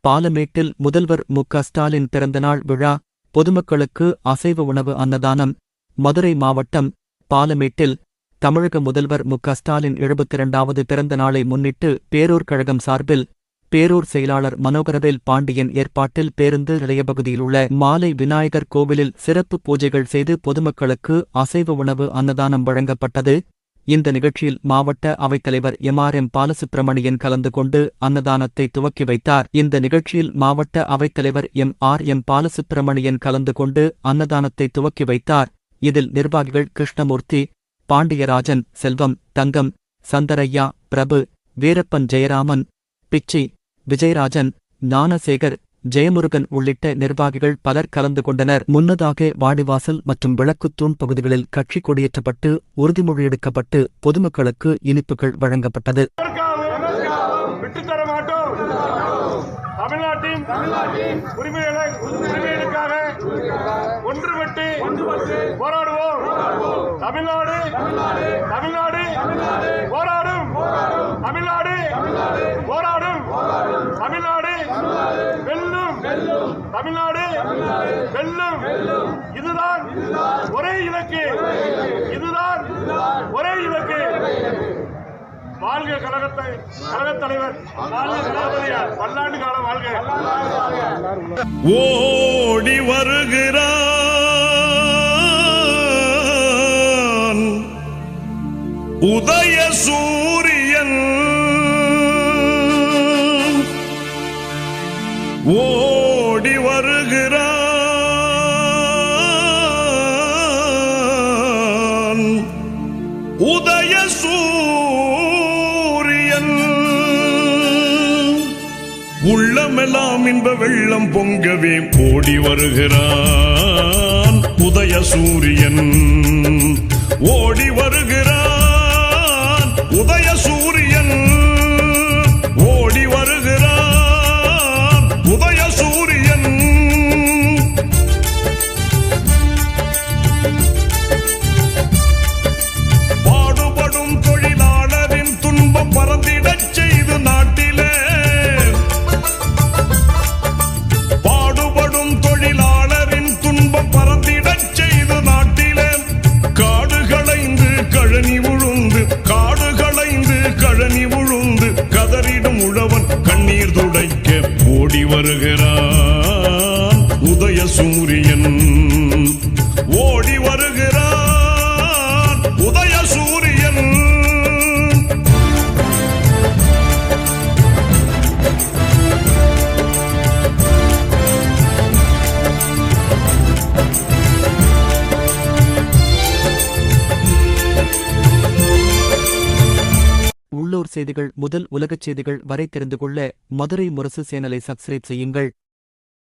பாலமேட்டில் முதல்வர் மு.க.ஸ்டாலின் பிறந்தநாள் விழா, பொதுமக்களுக்கு அசைவ உணவு அன்னதானம். மதுரை மாவட்டம் பாலமேட்டில் தமிழக முதல்வர் மு.க.ஸ்டாலின் 72வது பிறந்த நாளை முன்னிட்டு பேரூர் கழகம் சார்பில் பேரூர் செயலாளர் மனோகரவேல் பாண்டியன் ஏற்பாட்டில் பேருந்து நிலையப்பகுதியிலுள்ள மாலை விநாயகர் கோவிலில் சிறப்பு பூஜைகள் செய்து பொதுமக்களுக்கு அசைவ உணவு அன்னதானம் வழங்கப்பட்டது. இந்த நிகழ்ச்சியில் மாவட்ட அவைத்தலைவர் எம்.ஆர்.எம். பாலசுப்பிரமணியன் கலந்து கொண்டு அன்னதானத்தை துவக்கி வைத்தார். இந்த நிகழ்ச்சியில் மாவட்ட அவைத்தலைவர் எம்.ஆர்.எம். பாலசுப்பிரமணியன் கலந்து கொண்டு அன்னதானத்தை துவக்கி வைத்தார். இதில் நிர்வாகிகள் கிருஷ்ணமூர்த்தி, பாண்டியராஜன், செல்வம், தங்கம், சந்தரையா, பிரபு, வீரப்பன், ஜெயராமன், பிச்சி, விஜயராஜன், ஞானசேகர், ஜெயமுருகன் உள்ளிட்ட நிர்வாகிகள் பலர் கலந்து கொண்டனர். முன்னதாக வாடிவாசல் மற்றும் விளக்குத்தூண் பகுதிகளில் கட்சி கொடியேற்றப்பட்டு உறுதிமொழி எடுக்கப்பட்டு பொதுமக்களுக்கு இனிப்புகள் வழங்கப்பட்டது. தமிழ்நாட்டின் உரிமைகளுக்காக ஒன்றுபட்டு போராடுவோம். தமிழ்நாடு போராடும். தமிழ்நாடு போராடும். தமிழ்நாடு வெல்லும். தமிழ்நாடு வெல்லும். இதுதான் ஒரே இலக்கு. இதுதான் ஒரே இலக்கு. வாழ்க கழகத் தலைவர், பல்லாண்டு காலம் வாழ்க. ஓடி வருகிறான் உதய சூரியன், ஓடி வருகிறான் உதய உள்ளமெல்லாம் இன்ப வெள்ளம் பொங்கவே ஓடி வருகிறான் உதய சூரியன், ஓடி வருகிறான் உதய சூரியன், ஓடி வருகிறான் உதய சூரியன். பாடுபடும் தொழிலாளரின் துன்பம் பறந்திடச் செய்து நாட்டிலே, கழனி உழுந்து கதறிடும் உழவன் கண்ணீர் துடைக்க ஓடி வருகிறான் உதய சூரியன், ஓடி வருகிறான் உதய சூரியன். உள்ளூர் செய்திகள் முதல் உலகச் செய்திகள் வரை தெரிந்து கொள்ள மதுரை முரசு சேனலை சப்ஸ்கிரைப் செய்யுங்கள்.